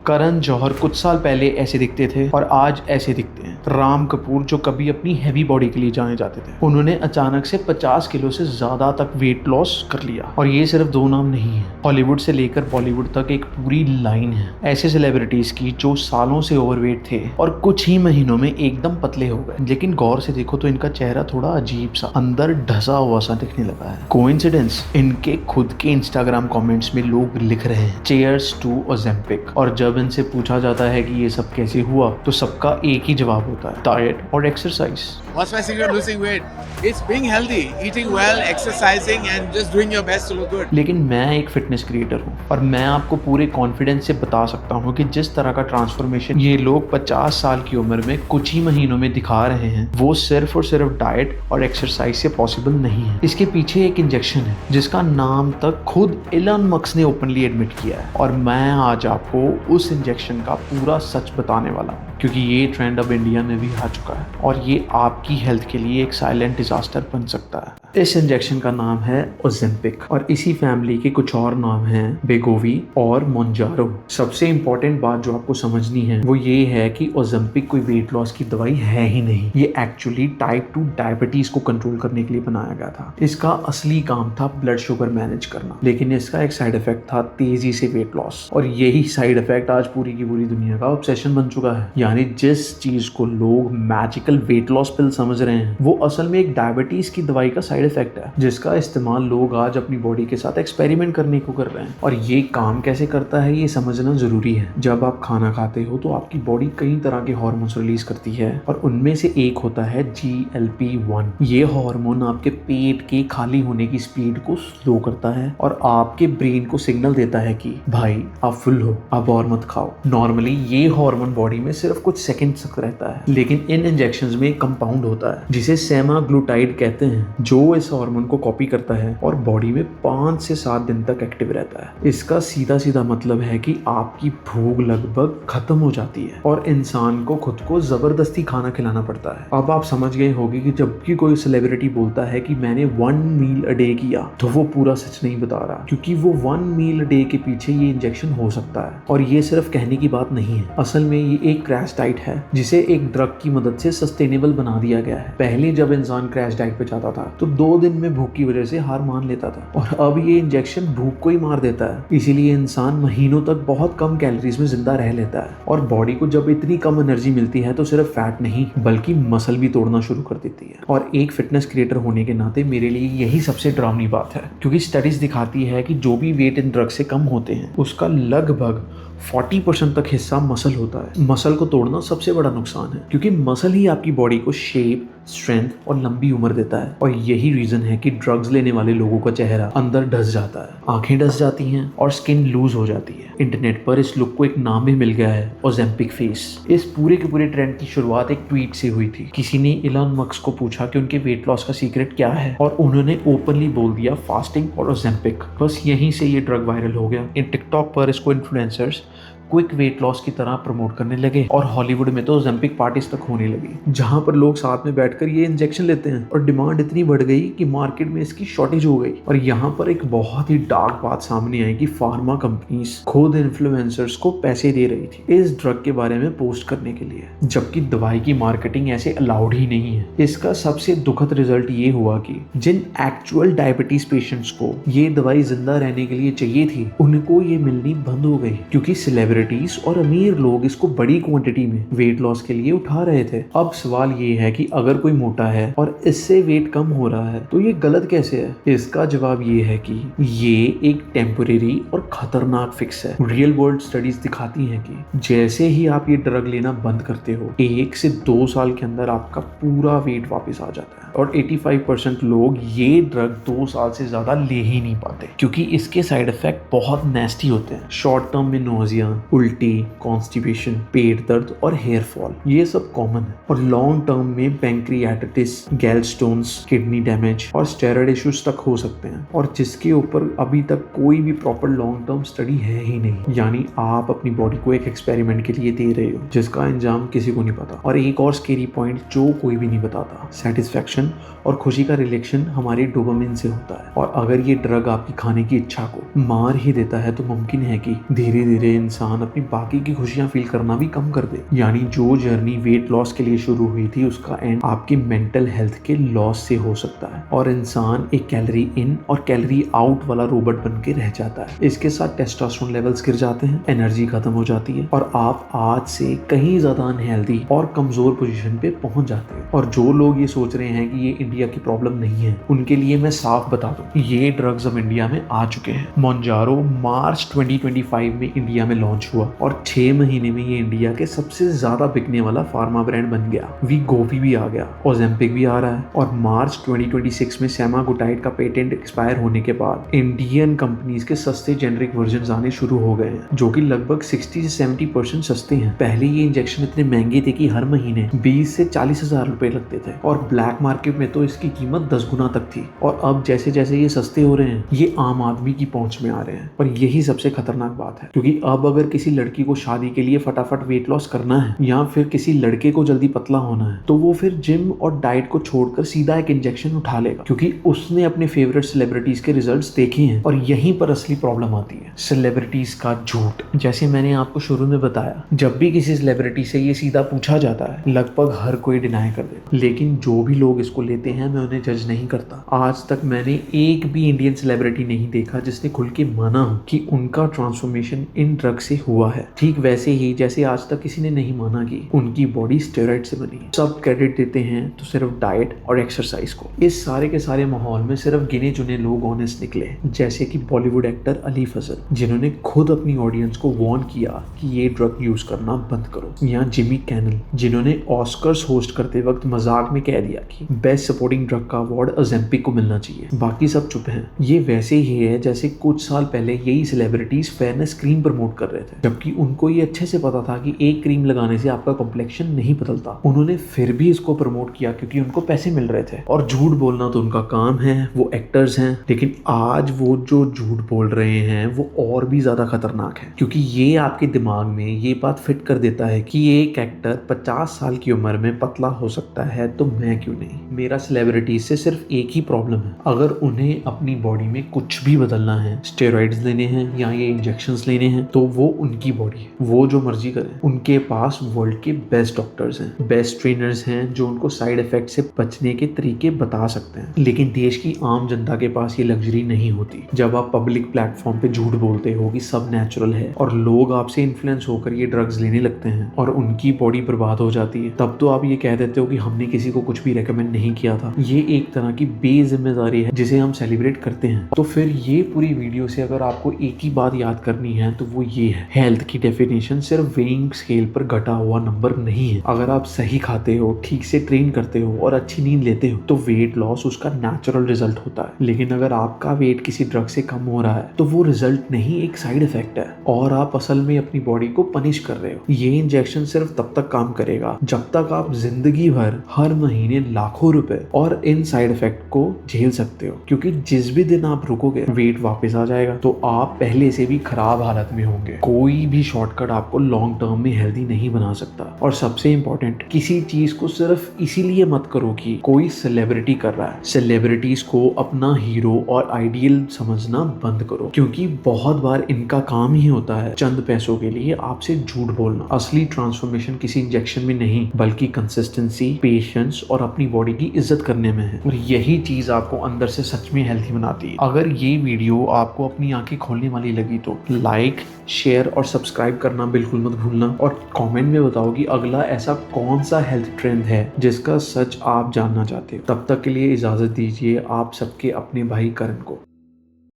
करण जौहर कुछ साल पहले ऐसे दिखते थे और आज ऐसे दिखते हैं। राम कपूर जो कभी अपनी हैवी बॉडी के लिए जाने जाते थे, उन्होंने अचानक से 50 किलो से ज्यादा तक वेट लॉस कर लिया। और ये सिर्फ दो नाम नहीं है, हॉलीवुड से लेकर बॉलीवुड तक एक पूरी लाइन है ऐसे सेलिब्रिटीज की जो सालों से ओवरवेट थे और कुछ ही महीनों में एकदम पतले हो गए। लेकिन गौर से देखो तो इनका चेहरा थोड़ा अजीब सा, अंदर ढसा हुआ सा दिखने लगा है। कोइंसिडेंस? इनके खुद के इंस्टाग्राम कमेंट्स में लोग लिख रहे हैं चेयर्स टू ओजेम्पिक। और जब इनसे पूछा जाता है कि ये सब कैसे हुआ तो सबका एक ही जवाब होता है, डाइट और exercise. What's my secret of losing weight? It's being healthy, eating well, exercising and just doing your best to look good. लेकिन मैं एक फिटनेस क्रिएटर हूँ और मैं आपको पूरे कॉन्फिडेंस से बता सकता हूँ कि जिस तरह का ट्रांसफॉर्मेशन ये लोग 50 साल की उम्र में कुछ ही महीनों में दिखा रहे हैं, वो सिर्फ और सिर्फ डाइट और एक्सरसाइज से पॉसिबल नहीं है। इसके पीछे एक इंजेक्शन है जिसका नाम तक खुद इलॉन मस्क ने ओपनली एडमिट किया है। और मैं आज आपको उस इंजेक्शन का पूरा सच बताने वाला हूँ, क्योंकि ये ट्रेंड अब इंडिया में भी आ चुका है और ये आपकी हेल्थ के लिए एक साइलेंट डिजास्टर बन सकता है। इस इंजेक्शन का नाम है ओजेम्पिक और इसी फैमिली के कुछ और नाम हैं, वेगोवी और मोंजारो। सबसे इंपॉर्टेंट बात जो आपको समझनी है वो ये है कि ओजेम्पिक कोई वेट लॉस की दवाई है ही नहीं। ये एक्चुअली टाइप 2 डायबिटीज को कंट्रोल करने के लिए बनाया गया था। इसका असली काम था ब्लड शुगर मैनेज करना, लेकिन इसका एक साइड इफेक्ट था तेजी से वेट लॉस। और यही साइड इफेक्ट आज पूरी की पूरी दुनिया का ऑब्सेशन बन चुका है। यानी जिस चीज को लोग मैजिकल वेट लॉस पिल समझ रहे हैं वो असल में एक डायबिटीज की दवाई का साइड इफेक्ट है, जिसका इस्तेमाल लोग आज अपनी बॉडी के साथ एक्सपेरिमेंट करने को कर रहे हैं। और ये काम कैसे करता है ये समझना जरूरी है। जब आप खाना खाते हो तो आपकी बॉडी कई तरह के हार्मोन्स रिलीज करती है और उनमें से एक होता है GLP-1। ये हार्मोन आपके पेट के खाली होने की स्पीड को स्लो करता है और आपके ब्रेन को सिग्नल देता है कि भाई आप फुल हो, अब और मत खाओ। नॉर्मली ये हार्मोन बॉडी में सिर्फ कुछ सेकंड्स तक रहता है, लेकिन इन इंजेक्शंस में एक कंपाउंड होता है जिसे सेमाग्लूटाइड कहते हैं, जो इस हार्मोन को कॉपी करता है और बॉडी में 5 से 7 दिन तक एक्टिव रहता है। इसका सीधा सीधा मतलब है कि आपकी भूख लगभग खत्म हो जाती है और इंसान को खुद को जबरदस्ती खाना खिलाना पड़ता है। अब आप समझ गए होंगे कि जब भी कोई सेलिब्रिटी बोलता है कि मैंने 1 मील अ डे किया तो वो पूरा सच नहीं बता रहा, क्योंकि वो 1 मील अ डे के पीछे ये इंजेक्शन हो सकता है। और ये सिर्फ कहने की बात नहीं है, असल में ये एक क्रैश डाइट है जिसे एक ड्रग की मदद से सस्टेनेबल बना दिया गया है। पहले जब इंसान क्रैश डाइट पे जाता था तो 2 दिन में भूख की वजह से हार मान लेता था, और अब ये इंजेक्शन भूख को ही मार देता है। इसीलिए इंसान महीनों तक बहुत कम कैलोरीज में जिंदा रह लेता है और बॉडी को जब इतनी कम एनर्जी मिलती है तो सिर्फ फैट नहीं बल्कि मसल भी तोड़ना शुरू कर देती है। और एक फिटनेस क्रिएटर होने के नाते मेरे लिए यही सबसे डरावनी बात है, क्योंकि स्टडीज दिखाती है कि जो भी वेट इन ड्रग से कम होते हैं उसका लगभग 40% तक हिस्सा मसल होता है। मसल को तोड़ना सबसे बड़ा नुकसान है, क्योंकि मसल ही आपकी बॉडी को शेप, स्ट्रेंथ और लंबी उम्र देता है। और यही रीजन है कि ड्रग्स लेने वाले लोगों का चेहरा अंदर ढस जाता है, आंखें ढस जाती हैं और स्किन लूज हो जाती है। इंटरनेट पर इस लुक को एक नाम भी मिल गया है, ओजेम्पिक फेस। इस पूरे के पूरे ट्रेंड की शुरुआत एक ट्वीट से हुई थी। किसी ने इलॉन मस्क को पूछा कि उनके वेट लॉस का सीक्रेट क्या है और उन्होंने ओपनली बोल दिया फास्टिंग और ओजेम्पिक। बस यहीं से ये ड्रग वायरल हो गया। इन टिकटॉक पर इसको इन्फ्लुएंसर्स क्विक वेट लॉस की तरह प्रमोट करने लगे और हॉलीवुड में तो ओजेम्पिक पार्टीज तक होने लगी, जहां पर लोग साथ में बैठकर ये इंजेक्शन लेते हैं। और डिमांड इतनी बढ़ गई कि मार्केट में इसकी शॉर्टेज हो गई। और यहाँ पर एक बहुत ही डार्क बात सामने आई कि फार्मा कंपनीज खुद इन्फ्लुएंसर्स को पैसे दे रही थी इस ड्रग के बारे में पोस्ट करने के लिए, जबकि दवाई की मार्केटिंग ऐसे अलाउड ही नहीं है। इसका सबसे दुखद रिजल्ट ये हुआ कि जिन एक्चुअल डायबिटीज पेशेंट्स को ये दवाई जिंदा रहने के लिए चाहिए थी, उनको ये मिलनी बंद हो गई, क्योंकि सेलिब्रिटीज और अमीर लोग इसको बड़ी क्वांटिटी में वेट लॉस के लिए उठा रहे थे। अब सवाल ये है कि अगर कोई मोटा है और इससे वेट कम हो रहा है तो ये गलत कैसे है? इसका जवाब ये है कि ये एक टेम्परेरी और खतरनाक फिक्स है। रियल वर्ल्ड स्टडीज दिखाती हैं कि जैसे ही आप ये ड्रग लेना बंद करते हो, 1 से 2 साल के अंदर आपका पूरा वेट वापस आ जाता है। और 85% लोग ये ड्रग 2 साल से ज्यादा ले ही नहीं पाते, क्योंकि इसके साइड इफेक्ट बहुत नेस्टी होते हैं। शॉर्ट टर्म में नोजिया, उल्टी, कॉन्स्टिपेशन, पेट दर्द और हेयर फॉल, ये सब कॉमन है। और लॉन्ग टर्म में पैंक्रियाटाइटिस, गैलस्टोन्स, किडनी डैमेज और स्टेरॉइड इश्यूज तक हो सकते हैं, और जिसके ऊपर अभी तक कोई भी प्रॉपर लॉन्ग टर्म स्टडी है ही नहीं। यानी आप अपनी बॉडी को एक एक्सपेरिमेंट के लिए दे रहे हो जिसका अंजाम किसी को नहीं पता। और एक और स्केरी पॉइंट जो कोई भी नहीं बताता, सेटिस्फेक्शन इमोशन और खुशी का रिलेशन हमारी डोपामिन से होता है, और अगर ये ड्रग आपकी खाने की इच्छा को मार ही देता है तो मुमकिन है कि धीरे धीरे इंसान अपनी बाकी की खुशियां फील करना भी कम कर दे। यानी जो जर्नी वेट लॉस के लिए शुरू हुई थी उसका एंड आपकी मेंटल हेल्थ के लॉस से हो सकता है, और इंसान एक कैलोरी इन और कैलोरी आउट वाला रोबोट बन के रह जाता है। इसके साथ टेस्टोस्टेरोन लेवल्स गिर जाते हैं, एनर्जी खत्म हो जाती है, और आप आज से कहीं ज्यादा अनहेल्दी और कमजोर पोजीशन पे पहुंच जाते हैं। और जो लोग ये सोच रहे हैं कि ये इंडिया की प्रॉब्लम नहीं है, उनके लिए मैं साफ बता दूं, ये ड्रग्स अब इंडिया में आ चुके हैं। मोंजारो मार्च 2025 में इंडिया में लॉन्च हुआ और 6 महीने में ये इंडिया के सबसे ज्यादा बिकने वाला फार्मा ब्रांड बन गया। वीगोवी भी आ गया, ओजेम्पिक भी आ रहा है, और मार्च 2026 में सेमाग्लुटाइड का पेटेंट एक्सपायर होने के बाद इंडियन कंपनीज के सस्ते जेनरिक वर्जन आने शुरू हो गए हैं, जो कि लगभग 60 से 70% सस्ते हैं। पहले ये इंजेक्शन इतने महंगे थे कि हर महीने 20 से 40 हजार रुपए लगते थे, और ब्लैक मार्केट में तो इसकी कीमत 10 गुना तक थी। और अब जैसे जैसे ये सस्ते हो रहे हैं, ये आम आदमी की पहुंच में आ रहे हैं। और यही सबसे खतरनाक बात है, क्योंकि अब अगर किसी लड़की को शादी के लिए फटाफट वेट लॉस करना है या फिर किसी लड़के को जल्दी पतला होना है, तो वो फिर जिम और डाइट को छोड़कर सीधा एक इंजेक्शन उठा लेगा, क्योंकि उसने अपने फेवरेट सेलिब्रिटीज के रिजल्ट्स देखे हैं। और यहीं पर असली प्रॉब्लम आती है, सेलिब्रिटीज का झूठ। जैसे मैंने आपको शुरू में बताया, जब भी किसी सेलिब्रिटी से ये सीधा पूछा जाता है, लगभग हर कोई डिनाई कर देता। लेकिन जो भी लोग इसको लेते हैं, मैं उन्हें जज नहीं करता। आज तक मैंने एक भी इंडियन सेलिब्रिटी नहीं देखा जिसने खुल के माना हो कि उनका ट्रांसफॉर्मेशन इन ड्रग से हुआ है। ठीक वैसे ही जैसे आज तक किसी ने नहीं माना कि उनकी बॉडी स्टेरॉइड से बनी है। सब क्रेडिट देते हैं तो सिर्फ डाइट और एक्सरसाइज को। इस सारे के सारे माहौल में सिर्फ गिने चुने लोग ऑनेस्ट निकले, जैसे कि बॉलीवुड एक्टर अली फजल, जिन्होंने खुद अपनी ऑडियंस को वार्न किया कि ये ड्रग यूज करना बंद करो, या जिमी कैनल, जिन्होंने ऑस्कर्स होस्ट करते वक्त मजाक में कह दिया कि बेस्ट सपोर्टिंग ड्रग का अवार्ड ओजेम्पिक को मिलना चाहिए। बाकी सब चुप हैं। ये वैसे ही है जैसे कुछ साल पहले यही सेलिब्रिटीज फेयरनेस क्रीम प्रमोट कर रहे थे, जबकि उनको ये अच्छे से पता था कि एक क्रीम लगाने से आपका कॉम्प्लेक्शन नहीं बदलता। उन्होंने फिर भी इसको प्रमोट किया क्योंकि उनको पैसे मिल रहे थे, और झूठ बोलना तो उनका काम है, वो एक्टर्स हैं। लेकिन आज वो जो झूठ बोल रहे हैं वो और भी ज्यादा खतरनाक है, क्योंकि ये आपके दिमाग में ये बात फिट कर देता है कि एक एक्टर 50 साल की उम्र में पतला हो सकता है, तो मैं क्यों नहीं। मेरा सेलिब्रिटी से सिर्फ एक ही प्रॉब्लम है, अगर उन्हें अपनी बॉडी में कुछ भी बदलना है, स्टेरॉइड्स लेने हैं या ये इंजेक्शंस लेने हैं, तो वो उनकी बॉडी है, वो जो मर्जी करें। उनके पास वर्ल्ड के बेस्ट डॉक्टर्स हैं, बेस्ट ट्रेनर्स हैं, जो उनको साइड इफेक्ट से बचने के तरीके बता सकते हैं। लेकिन देश की आम जनता के पास ये लग्जरी नहीं होती। जब आप पब्लिक प्लेटफॉर्म पे झूठ बोलते हो कि सब नेचुरल है और लोग आपसे इन्फ्लुएंस होकर ये ड्रग्स लेने लगते हैं और उनकी बॉडी बर्बाद हो जाती है, तब तो आप ये कह देते हो कि हमने किसी को कुछ भी रेकमेंड नहीं किया था। ये एक तरह की बेजिम्मेदारी है जिसे हम सेलिब्रेट करते हैं। तो फिर ये पूरी वीडियो से अगर आपको एक ही बात याद करनी है तो वो ये है, हेल्थ की डेफिनेशन सिर्फ वेइंग स्केल पर घटा हुआ नंबर नहीं है। अगर आप सही खाते हो, ठीक से ट्रेन करते हो और अच्छी नींद लेते हो, तो वेट लॉस उसका नेचुरल रिजल्ट होता है। लेकिन अगर आपका वेट किसी ड्रग से कम हो रहा है, तो वो रिजल्ट नहीं, एक साइड इफेक्ट है, और आप असल में अपनी बॉडी को पनिश कर रहे हो। ये इंजेक्शन सिर्फ तब तक काम करेगा जब तक आप जिंदगी भर हर महीने लाखों रुपए और इन साइड इफेक्ट को झेल सकते हो, क्योंकि जिस भी दिन आप रुकोगे वेट वापस आ जाएगा, तो आप पहले से भी खराब हालत में होंगे। कोई भी शॉर्टकट आपको लॉन्ग टर्म में हेल्दी नहीं बना सकता। और सबसे इंपॉर्टेंट, किसी चीज को सिर्फ इसीलिए मत करो कि कोई सेलिब्रिटी कर रहा है। सेलिब्रिटीज को अपना हीरो और आइडियल समझना बंद करो, क्योंकि बहुत बार इनका काम ही होता है चंद पैसों के लिए आपसे झूठ बोलना। असली ट्रांसफॉर्मेशन किसी इंजेक्शन में नहीं, बल्कि कंसिस्टेंसी, पेशेंस और अपनी बॉडी की इज्जत करने में है। और यही चीज आपको अंदर से सच में हेल्थी बनाती है। अगर ये वीडियो आपको अपनी आंखें खोलने वाली लगी तो लाइक, शेयर और सब्सक्राइब करना बिल्कुल मत भूलना, और कमेंट में बताओ कि अगला ऐसा कौन सा हेल्थ ट्रेंड है जिसका सच आप जानना चाहते हो। तब तक के लिए इजाजत दीजिए आप सबके अपने भाई करण को।